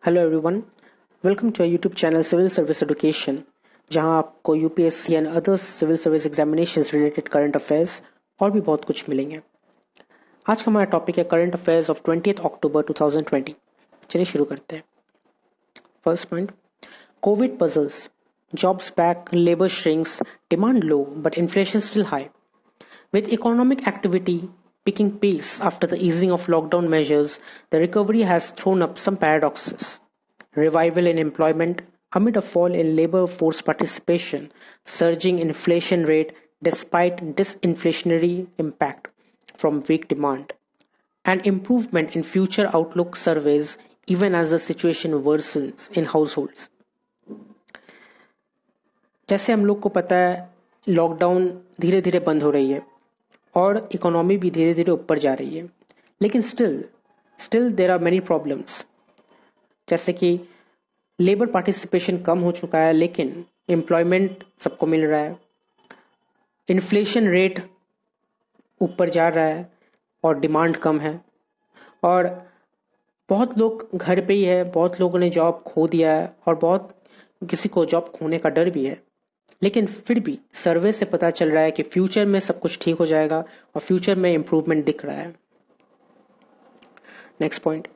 Hello everyone, welcome to YouTube channel civil service education, जहां आपको UPSC and other civil service examinations related current affairs और भी बहुत कुछ मिलेंगे। आज का हमारा टॉपिक है करंट अफेयर्स ऑफ 20 अक्टूबर 2020। चलिए शुरू करते हैं। First point, Covid puzzles, jobs back, labour shrinks, demand low but inflation still high. With economic activity picking pace after the easing of lockdown measures, the recovery has thrown up some paradoxes. Revival in employment amid a fall in labor force participation, surging inflation rate despite disinflationary impact from weak demand, and improvement in future outlook surveys even as the situation worsens in households. जैसे हम लोग को पता है, lockdown धीरे धीरे बंद हो रही है और इकोनॉमी भी धीरे धीरे ऊपर जा रही है, लेकिन still there are many problems. जैसे कि लेबर पार्टिसिपेशन कम हो चुका है, लेकिन एम्प्लॉयमेंट सबको मिल रहा है, इन्फ्लेशन रेट ऊपर जा रहा है और डिमांड कम है, और बहुत लोग घर पे ही है, बहुत लोगों ने जॉब खो दिया है और बहुत किसी को जॉब खोने का डर भी है। लेकिन फिर भी सर्वे से पता चल रहा है कि फ्यूचर में सब कुछ ठीक हो जाएगा और फ्यूचर में इंप्रूवमेंट दिख रहा है। Next point,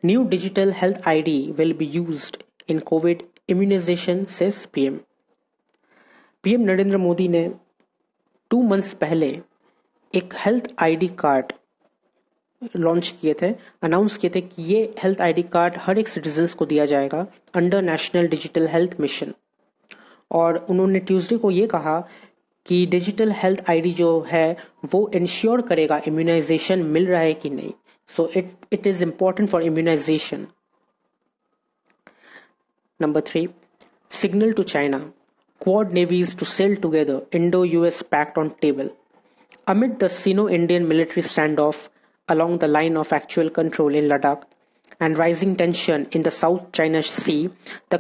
new digital health ID will be used in covid immunisation, says PM. PM Narendra Modi ने 2 मंथ्स पहले एक हेल्थ आईडी कार्ड लॉन्च किए थे, अनाउंस किए थे कि ये हेल्थ आईडी कार्ड हर एक सिटीजन्स को दिया जाएगा under national digital health mission. और उन्होंने ट्यूसडे को ये कहा कि डिजिटल हेल्थ आईडी जो है वो इंश्योर करेगा इम्यूनाइजेशन मिल रहा है कि नहीं। So it is important for immunisation. Number 3, signal to China, Quad navies to sail together, Indo US pact on table. Amid the Sino-Indian military standoff along the line of actual control in Ladakh and rising tension in the South China Sea, the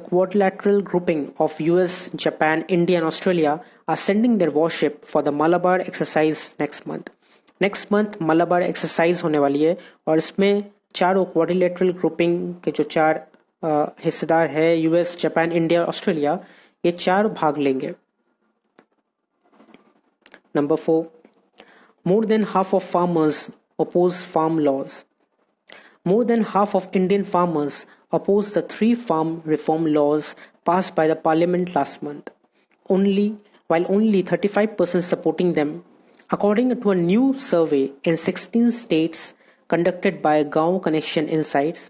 quadrilateral grouping of US, Japan, India and Australia are sending their warship for the Malabar exercise next month. Next month Malabar exercise होने वाली है और इसमें चारों quadrilateral grouping के जो चार हिस्सेदार है, US, जापान, इंडिया, ऑस्ट्रेलिया, ये चार भाग लेंगे। Number 4, more than half of farmers oppose farm laws. More than half of Indian farmers oppose the 3 farm reform laws passed by the parliament last month, while only 35% supporting them, according to a new survey in 16 states conducted by Gaon Connection Insights.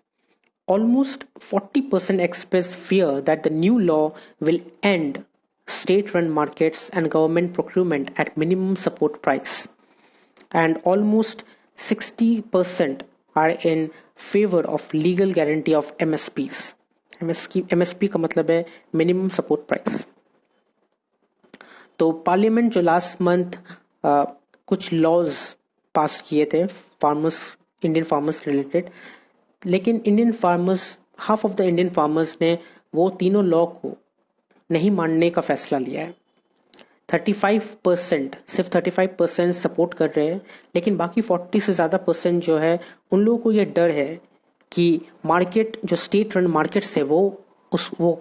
Almost 40% expressed fear that the new law will end state-run markets and government procurement at minimum support price, and almost 60% are in favor of legal guarantee of MSPs. MSP का मतलब है minimum support price. तो parliament जो last month कुछ laws पास किए थे Indian farmers related, लेकिन half of the Indian farmers ने वो तीनों लॉ को नहीं मानने का फैसला लिया है। सिर्फ 35% सपोर्ट कर रहे हैं, लेकिन बाकी 40 से ज़्यादा परसेंट जो है उन लोगों को ये डर है कि मार्केट जो स्टेट रन मार्केट्स है वो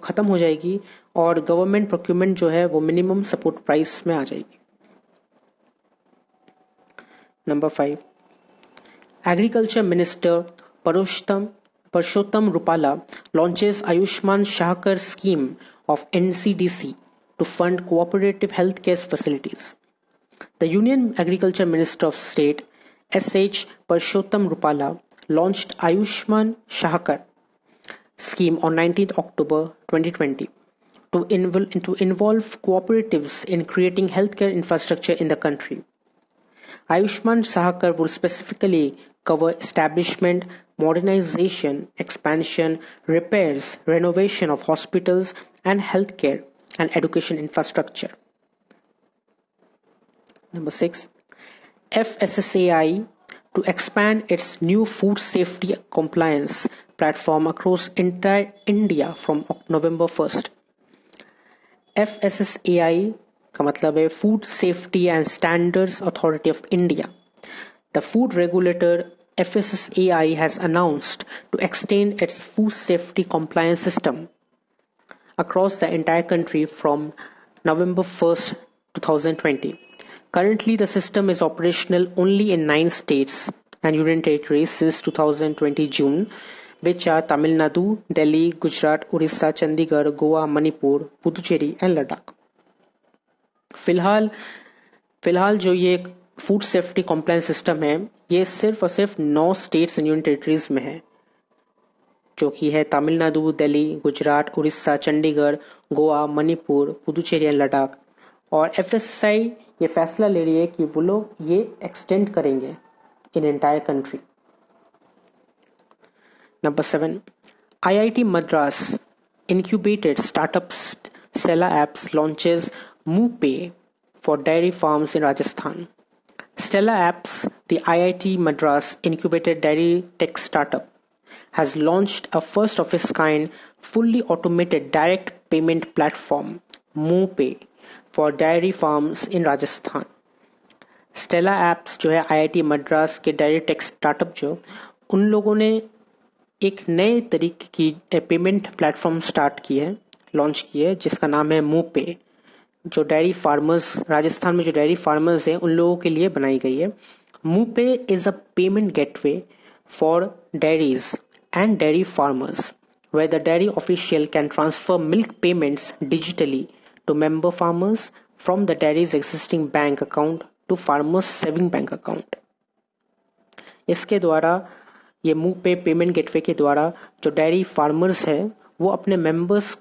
ख़त्म हो जाएगी और गवर्नमेंट प्रोक्यूरमेंट जो है वो मिनिमम सपोर्ट प्राइस में आ जाएगी। Number 5, agriculture minister Parshottam Rupala launches Ayushman Shahakar scheme of NCDC to fund cooperative healthcare facilities. The Union Agriculture Minister of State S.H. Parshottam Rupala launched Ayushman Shahakar scheme on 19th October 2020 to involve cooperatives in creating healthcare infrastructure in the country. Ayushman Sahakar will specifically cover establishment, modernization, expansion, repairs, renovation of hospitals and healthcare and education infrastructure. Number 6, FSSAI to expand its new food safety compliance platform across entire India from November 1st. FSSAI का मतलब है food safety and standards authority of India. The food regulator FSSAI has announced to extend its food safety compliance system across the entire country from November 1st, 2020. Currently, the system is operational only in 9 states and union territories since 2020 June, which are Tamil Nadu, Delhi, Gujarat, Orissa, Chandigarh, Goa, Manipur, Puducherry and Ladakh. फिलहाल जो ये food safety compliance system है, ये सिर्फ और सिर्फ 9 states and union territories में है, जो कि है तमिलनाडु, दिल्ली, गुजरात, उड़ीसा, चंडीगढ़, गोवा, मणिपुर, पुदुचेरी एंड लद्दाख. और एफएसएसआई ये फैसला ले रही है कि वो लोग ये एक्सटेंड करेंगे in entire country. Number 7. IIT Madras incubated startup Stella Apps launches MooPay for dairy farms in Rajasthan. Stella Apps, the IIT Madras incubated dairy tech startup, has launched a first of its kind fully automated direct payment platform, MooPay, for dairy farms in Rajasthan. Stella Apps जो है IIT Madras के diary tech startup, जो उन लोगों ने एक नए तरीके की पेमेंट प्लेटफॉर्म लॉन्च की है, जिसका नाम है MooPay, जो डेयरी फार्मर्स, राजस्थान में जो डेयरी फार्मर्स हैं उन लोगों के लिए बनाई गई है. MooPay is a payment gateway for dairies and dairy farmers, where the dairy official can transfer milk payments digitally to member farmers from the dairy's existing bank account to farmers' saving bank account. इसके द्वारा, ये MooPay payment gateway के द्वारा जो dairy farmers है वो अपने members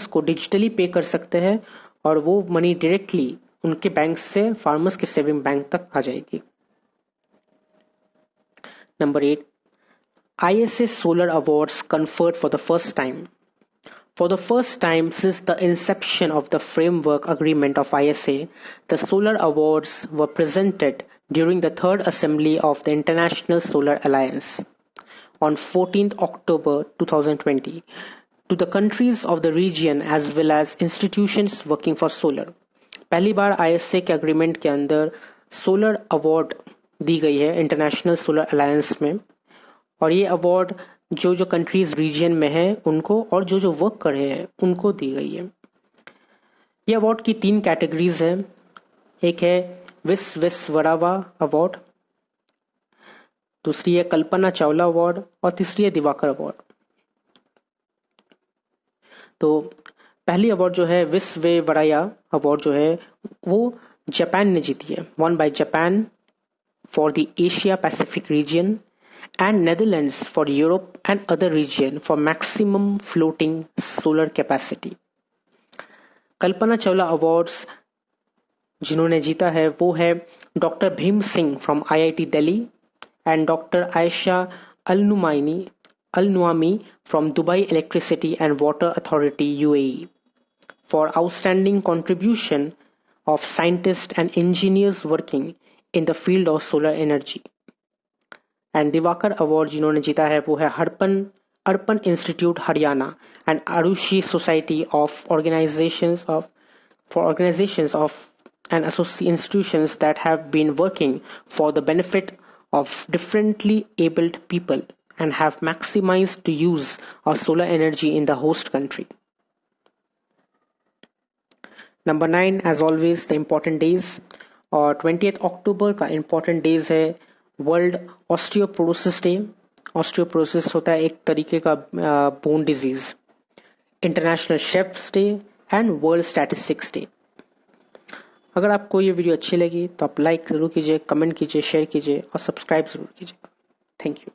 को डिजिटली पे कर सकते हैं और वो मनी डायरेक्टली उनके बैंक से फार्मर्स के सेविंग बैंक तक आ जाएगी. Number 8. ISA Solar Awards conferred for the first time. For the first time since the inception of the framework agreement of ISA, the Solar Awards were presented during the third assembly of the International Solar Alliance on 14th October 2020 to the countries of the region as well as institutions working for solar. पहली बार ISA के agreement के अंदर solar award दी गई है international solar alliance में, और ये award जो कंट्रीज रीजन में है उनको और जो वर्क कर रहे हैं उनको दी गई है. ये अवार्ड की 3 कैटेगरीज है. एक है विश्वेश्वरैया अवार्ड, दूसरी है कल्पना चावला अवार्ड और तीसरी है दिवाकर अवार्ड. तो पहली अवार्ड जो है विश्वेश्वरैया अवार्ड जो है वो जापान ने जीती है, one by Japan for the Asia Pacific region and Netherlands for Europe and other region for maximum floating solar capacity. Kalpana Chawla awards जिन्होंने जीता है वो है doctor Bhim Singh from IIT Delhi and doctor Aisha Al Nuaimi from Dubai Electricity and Water Authority UAE for outstanding contribution of scientists and engineers working in the field of solar energy. And Diwakar award जिन्होंने जीता है वो है Arpan institute Haryana and Aarushi society of organisations of and institutions that have been working for the benefit of differently abled people and have maximised the use of solar energy in the host country. Number 9, as always the important days, और 20 October का important days है World Osteoporosis Day. Osteoporosis होता है एक तरीके का bone disease. International chefs day and world statistics day. अगर आपको ये वीडियो अच्छी लगी तो आप लाइक जरूर कीजिए, कमेंट कीजिए, शेयर कीजिए और सब्सक्राइब जरूर कीजिए. Thank you.